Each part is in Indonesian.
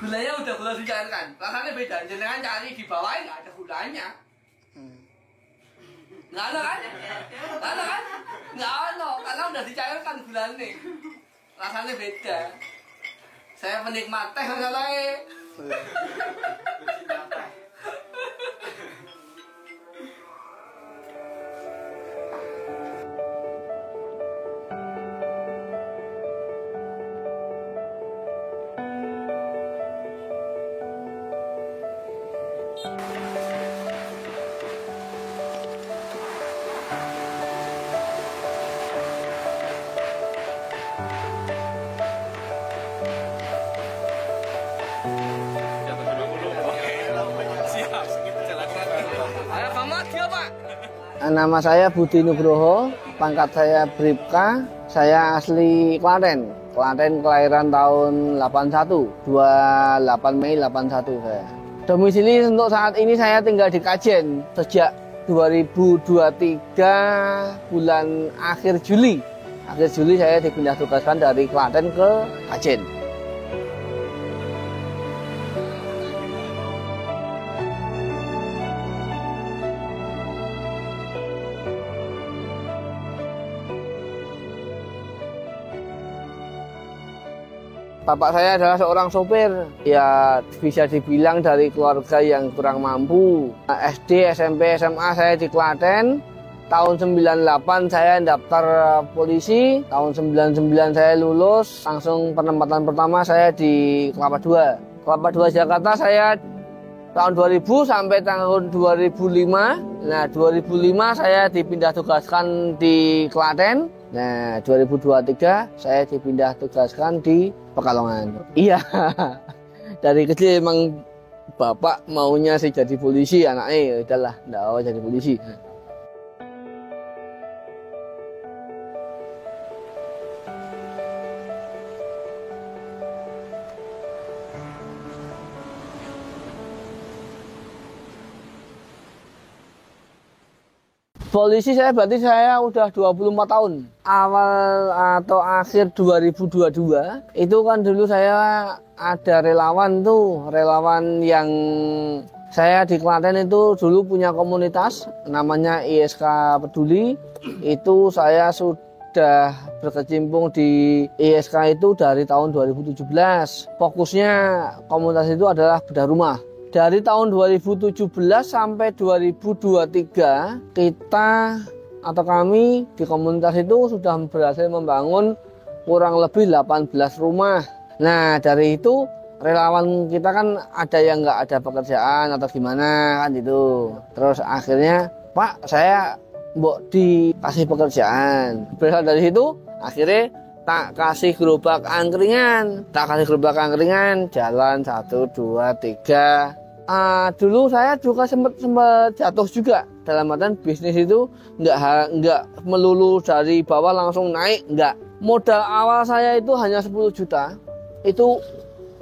Gulanya udah gula dicairkan, rasanya beda. Jangan cari di bawah nggak ada gulanya. Nggak ada kan? Nggak ada kan? Nggak ada, karena udah dicairkan gulanya. Rasanya beda. Saya penikmat teh masalahnya. Nama saya Budi Nugroho, pangkat saya Bribka, saya asli Klaten. Klaten kelahiran tahun 81, 28 Mei 81 saya. Domisili untuk saat ini saya tinggal di Kajen sejak 2023 bulan akhir Juli. Akhir Juli saya dipindah tugaskan dari Klaten ke Kajen. Bapak saya adalah seorang sopir, ya bisa dibilang dari keluarga yang kurang mampu. SD, SMP, SMA saya di Klaten. Tahun 98 saya daftar polisi, tahun 99 saya lulus, langsung penempatan pertama saya di Kelapa II. Kelapa II Jakarta saya tahun 2000 sampai tahun 2005. Nah, 2005 saya dipindah tugaskan di Klaten. Nah, 2023 saya dipindah tugaskan di Pekalongan. Iya, dari kecil emang bapak maunya sih jadi polisi, anaknya udahlah, nggak mau jadi polisi. Polisi saya berarti saya udah 24 tahun. Awal atau akhir 2022 itu kan dulu saya ada relawan tuh, relawan yang saya di Klaten itu dulu punya komunitas namanya ISK Peduli. Itu saya sudah berkecimpung di ISK itu dari tahun 2017. Fokusnya komunitas itu adalah bedah rumah. Dari tahun 2017 sampai 2023 kita atau kami di komunitas itu sudah berhasil membangun kurang lebih 18 rumah. Nah, dari itu relawan kita kan ada yang nggak ada pekerjaan atau gimana kan itu. Terus akhirnya, Pak, saya mbok dikasih pekerjaan. Berasal dari situ akhirnya tak kasih gerobak angkringan, jalan 1, 2, 3. Dulu saya juga sempat jatuh juga, dalam artian bisnis itu nggak melulu dari bawah langsung naik, nggak. Modal awal saya itu hanya 10 juta, itu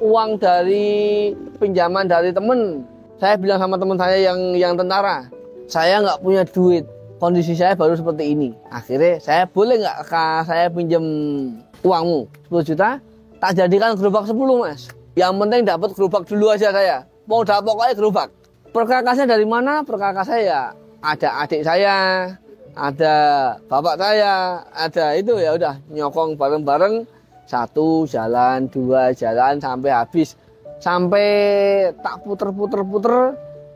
uang dari pinjaman dari temen. Saya bilang sama teman saya yang tentara, saya nggak punya duit, kondisi saya baru seperti ini. Akhirnya saya boleh nggak saya pinjam uangmu 10 juta, tak jadikan gerobak 10 mas. Yang penting dapat gerobak dulu aja saya. Modal pokoknya gerobak. Perkakasnya dari mana? Perkakasnya ya ada adik saya, ada bapak saya, ada itu ya udah nyokong bareng-bareng, 1 jalan, 2 jalan sampai habis. Sampai tak puter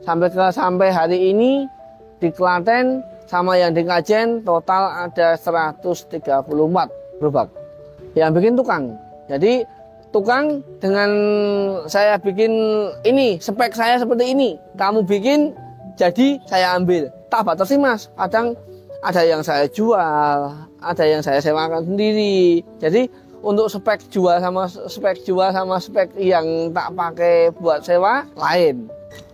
sampai hari ini di Klaten sama yang di Kajen total ada 134 gerobak. Yang bikin tukang. Jadi tukang dengan saya bikin ini, spek saya seperti ini, kamu bikin jadi saya ambil. Tak batasi mas, kadang ada yang saya jual, ada yang saya sewakan sendiri. Jadi untuk spek jual sama spek yang tak pakai buat sewa lain.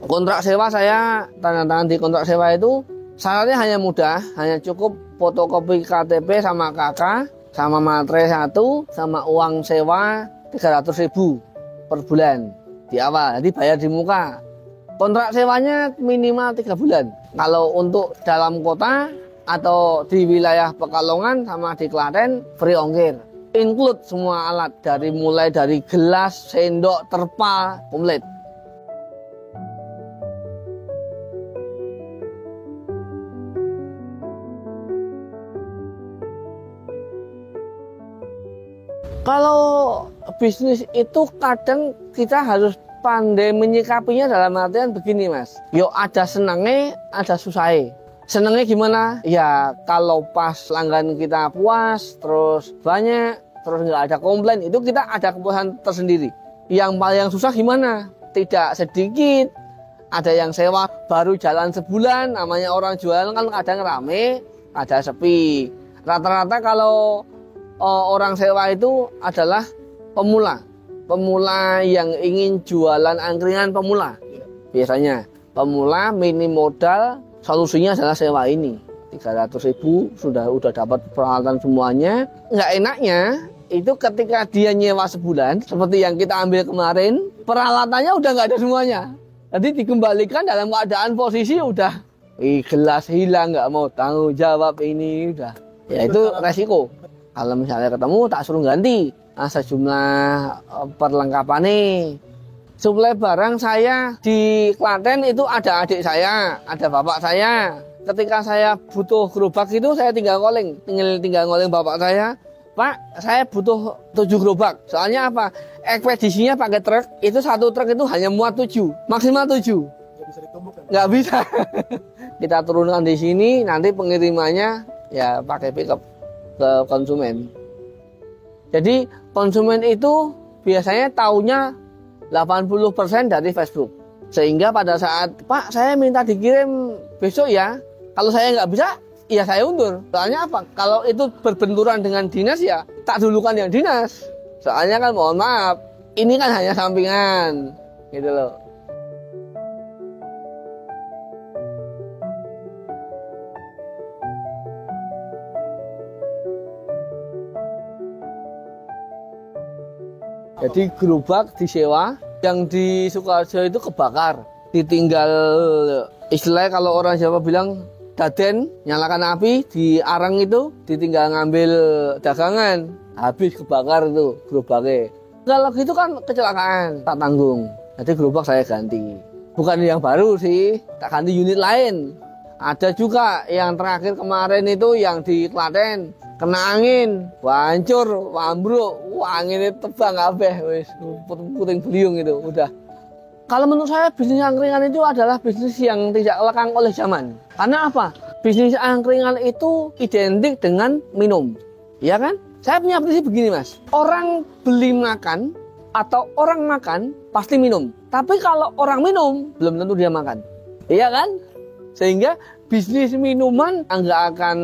Kontrak sewa saya tanda tangan di kontrak sewa itu syaratnya hanya mudah, hanya cukup fotokopi KTP sama KK, sama materai 1, sama uang sewa 300.000 per bulan di awal, jadi bayar di muka. Kontrak sewanya minimal 3 bulan. Kalau untuk dalam kota atau di wilayah Pekalongan sama di Klaten free ongkir. include semua alat, mulai dari gelas, sendok, terpal, komplit. Kalau bisnis itu kadang kita harus pandai menyikapinya dalam artian begini Mas. Yo ada senangnya, ada susahnya. Senangnya gimana? Ya kalau pas langgan kita puas, terus banyak, terus nggak ada komplain, itu kita ada kepuasan tersendiri. Yang paling susah gimana? Tidak sedikit. Ada yang sewa baru jalan sebulan, namanya orang jualan kan kadang rame, ada sepi. Rata-rata kalau orang sewa itu adalah pemula yang ingin jualan angkringan pemula. Biasanya pemula minim modal, solusinya adalah sewa ini. 300.000 sudah dapat peralatan semuanya. Nggak enaknya itu ketika dia nyewa sebulan seperti yang kita ambil kemarin, peralatannya udah nggak ada semuanya. Jadi dikembalikan dalam keadaan posisi udah gelas hilang, nggak mau tanggung jawab ini udah. Ya itu resiko. Kalau misalnya ketemu tak suruh ganti sejumlah perlengkapan nih. Suplai barang saya di Klaten itu ada adik saya, ada bapak saya. Ketika saya butuh gerobak itu saya tinggal ngoling bapak saya. Pak, saya butuh 7 gerobak. Soalnya apa? Ekspedisinya pakai truk, itu satu truk itu hanya muat 7, maksimal 7. Nggak bisa ditumbuk kan? Nggak bisa. Kita turunkan di sini, nanti pengirimannya ya pakai pickup ke konsumen. Jadi konsumen itu biasanya taunya 80% dari Facebook. Sehingga pada saat, Pak saya minta dikirim besok ya, kalau saya nggak bisa, ya saya undur. Soalnya apa? Kalau itu berbenturan dengan dinas ya tak dulukan yang dinas. Soalnya kan mohon maaf, ini kan hanya sampingan gitu loh. Jadi gerobak disewa, yang di Sukoharjo itu kebakar, ditinggal istilahnya kalau orang Jawa bilang daden, nyalakan api di arang itu, ditinggal ngambil dagangan, habis kebakar itu gerobaknya. Kalau gitu kan kecelakaan, tak tanggung. Jadi gerobak saya ganti, bukan yang baru sih, tak ganti unit lain. Ada juga yang terakhir kemarin itu yang di Klaten, kena angin, hancur, ambruk, anginnya tebang kabeh, wis puting beliung itu udah. Kalau menurut saya bisnis angkringan itu adalah bisnis yang tidak lekang oleh zaman. Karena apa? Bisnis angkringan itu identik dengan minum, ya kan? Saya punya prinsip begini Mas, orang beli makan atau orang makan pasti minum. Tapi kalau orang minum belum tentu dia makan, iya kan? Sehingga bisnis minuman nggak akan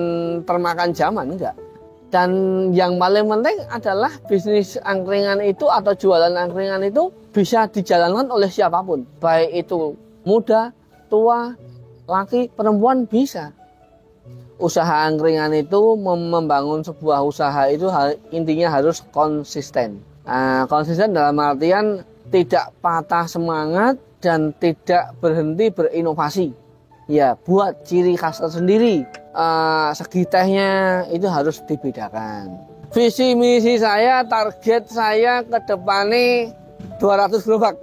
termakan zaman, enggak. Dan yang paling penting adalah bisnis angkringan itu atau jualan angkringan itu bisa dijalankan oleh siapapun. Baik itu muda, tua, laki, perempuan bisa. Usaha angkringan itu membangun sebuah usaha itu intinya harus konsisten. Konsisten dalam artian tidak patah semangat dan tidak berhenti berinovasi. Ya, buat ciri khas tersendiri. Segi tehnya itu harus dibedakan. Visi misi saya, target saya ke depannya 200 gerobak.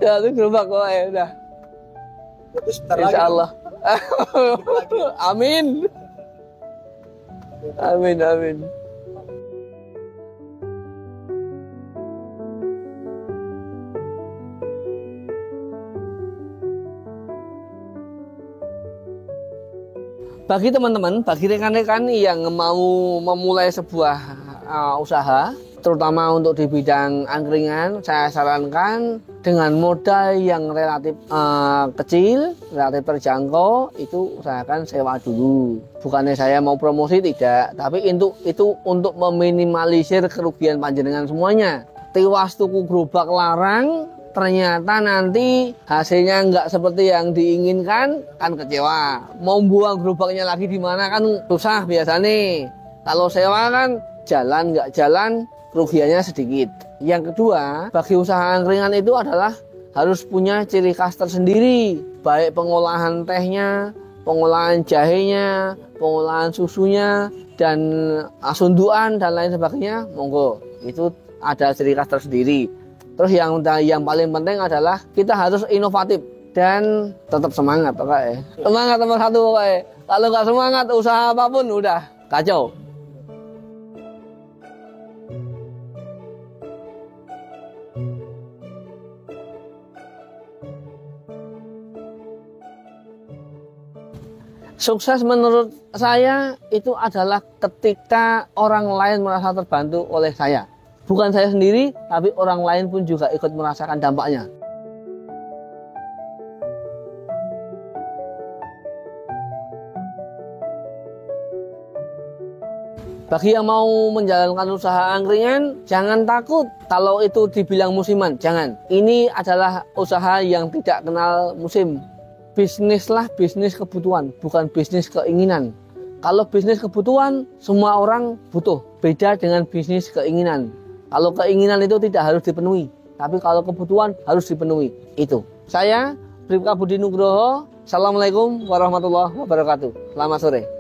200 gerobak kok ya udah. Insya Allah. Amin. Amin, amin. Bagi teman-teman, bagi rekan-rekan yang mau memulai sebuah usaha, terutama untuk di bidang angkringan, saya sarankan dengan modal yang relatif kecil, relatif terjangkau, itu usahakan sewa dulu. Bukannya saya mau promosi, tidak, tapi itu untuk meminimalisir kerugian panjenengan semuanya. Tiwas tuku gerobak larang, ternyata nanti hasilnya nggak seperti yang diinginkan, kan kecewa. Mau buang gerobaknya lagi di mana kan susah biasanya. Kalau sewa kan jalan nggak jalan, kerugiannya sedikit. Yang kedua, bagi usaha angkringan itu adalah harus punya ciri khas tersendiri, baik pengolahan tehnya, pengolahan jahenya, pengolahan susunya, dan sunduan dan lain sebagainya, monggo. Itu ada ciri khas tersendiri. Terus yang paling penting adalah kita harus inovatif dan tetap semangat, Pak. Semangat nomor satu, Pak. Kalau nggak semangat, usaha apapun udah kacau. Sukses menurut saya itu adalah ketika orang lain merasa terbantu oleh saya. Bukan saya sendiri, tapi orang lain pun juga ikut merasakan dampaknya. Bagi yang mau menjalankan usaha angkringan, jangan takut kalau itu dibilang musiman, jangan. Ini adalah usaha yang tidak kenal musim. Bisnislah bisnis kebutuhan, bukan bisnis keinginan. Kalau bisnis kebutuhan, semua orang butuh. Beda dengan bisnis keinginan. Kalau keinginan itu tidak harus dipenuhi, tapi kalau kebutuhan harus dipenuhi. Itu. Saya, Bribka Budi Nugroho. Assalamualaikum warahmatullahi wabarakatuh. Selamat sore.